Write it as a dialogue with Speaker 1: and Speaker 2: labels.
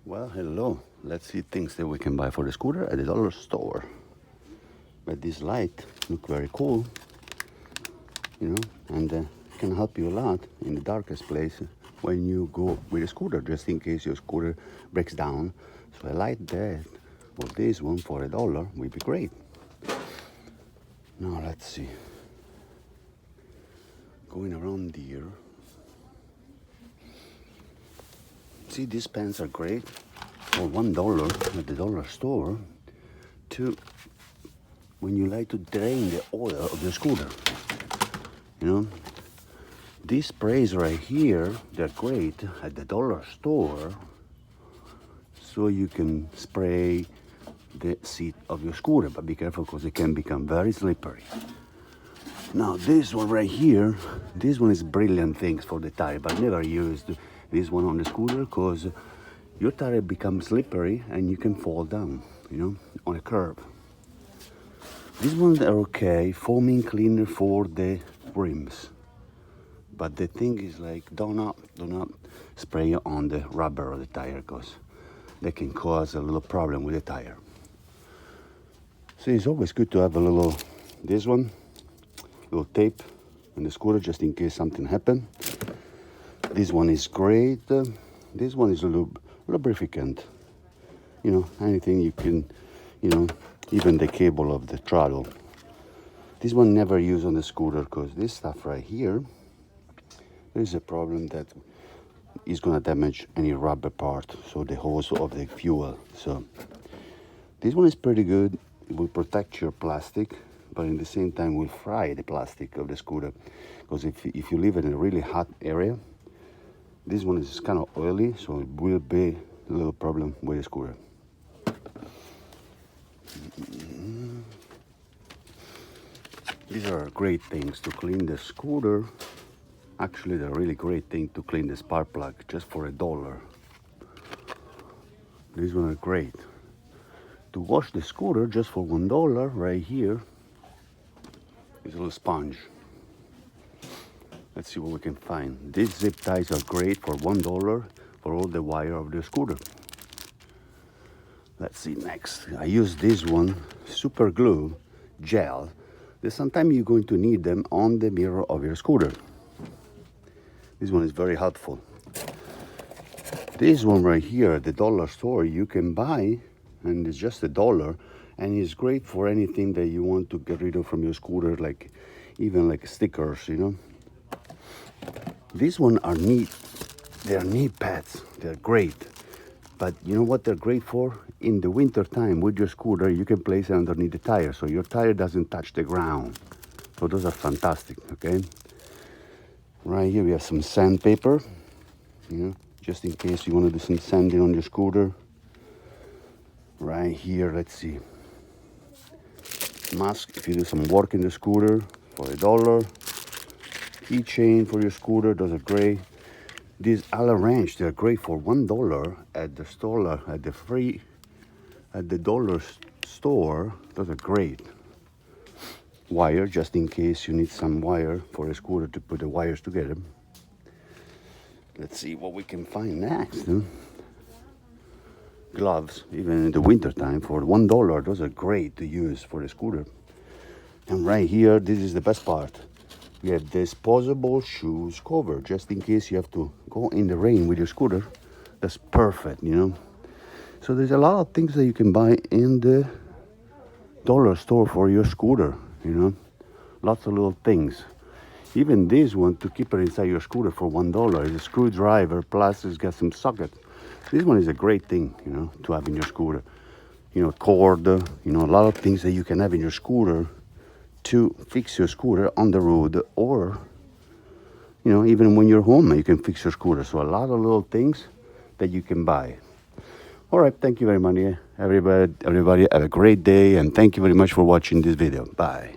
Speaker 1: Well, hello. Let's see things that we can buy for the scooter at the dollar store. But this light look very cool, and can help you a lot in the darkest place when you go with a scooter, just in case your scooter breaks down. So a light that, or this one for $1 would be great. Now let's see. Going around here. See, these pens are great for $1 at the dollar store to when you like to drain the oil of your scooter. These sprays right here, they're great at the dollar store, so you can spray the seat of your scooter, but be careful because it can become very slippery. Now this one right here, this one is brilliant things for the tire, but never used this one on the scooter because your tire becomes slippery and you can fall down, on a curb. These ones are okay, foaming cleaner for the rims. But the thing is like, do not spray on the rubber of the tire because they can cause a little problem with the tire. So it's always good to have this one, little tape on the scooter just in case something happen. This one is great. This one is a lubricant. Anything you can, even the cable of the throttle. This one never used on the scooter because this stuff right here, there is a problem that is gonna damage any rubber part, so the hose of the fuel. So this one is pretty good. It will protect your plastic, but in the same time will fry the plastic of the scooter. Because if you live in a really hot area, this one is kind of oily, so it will be a little problem with the scooter. These are great things to clean the scooter. Actually, they're really great thing to clean the spark plug just for $1. These ones are great. To wash the scooter just for $1 right here is a little sponge. Let's see what we can find. These zip ties are great for $1 for all the wire of the scooter. Let's see next. I use this one, super glue gel. Sometimes you're going to need them on the mirror of your scooter. This one is very helpful. This one right here at the dollar store you can buy, and it's just $1, and it's great for anything that you want to get rid of from your scooter, like even like stickers, These ones are neat. They're knee pads. They're great. But you know what they're great for? In the winter time with your scooter, you can place it underneath the tire so your tire doesn't touch the ground. So those are fantastic, okay? Right here we have some sandpaper, just in case you want to do some sanding on your scooter. Right here, let's see. Mask if you do some work in the scooter for $1. Keychain for your scooter, those are great. These Allen wrench, they're great for $1 at the store, at the dollar store. Those are great. Wire, just in case you need some wire for a scooter to put the wires together. Let's see what we can find next. Gloves, even in the winter time for $1. Those are great to use for the scooter. And right here, this is the best part. We have disposable shoes cover, just in case you have to go in the rain with your scooter. That's perfect, So there's a lot of things that you can buy in the dollar store for your scooter, Lots of little things. Even this one, to keep it inside your scooter for $1, is a screwdriver, plus it's got some sockets. This one is a great thing, to have in your scooter. Cord, a lot of things that you can have in your scooter to fix your scooter on the road, or even when you're home you can fix your scooter. So a lot of little things that you can buy. All right, thank you very much, everybody have a great day, and thank you very much for watching this video. Bye.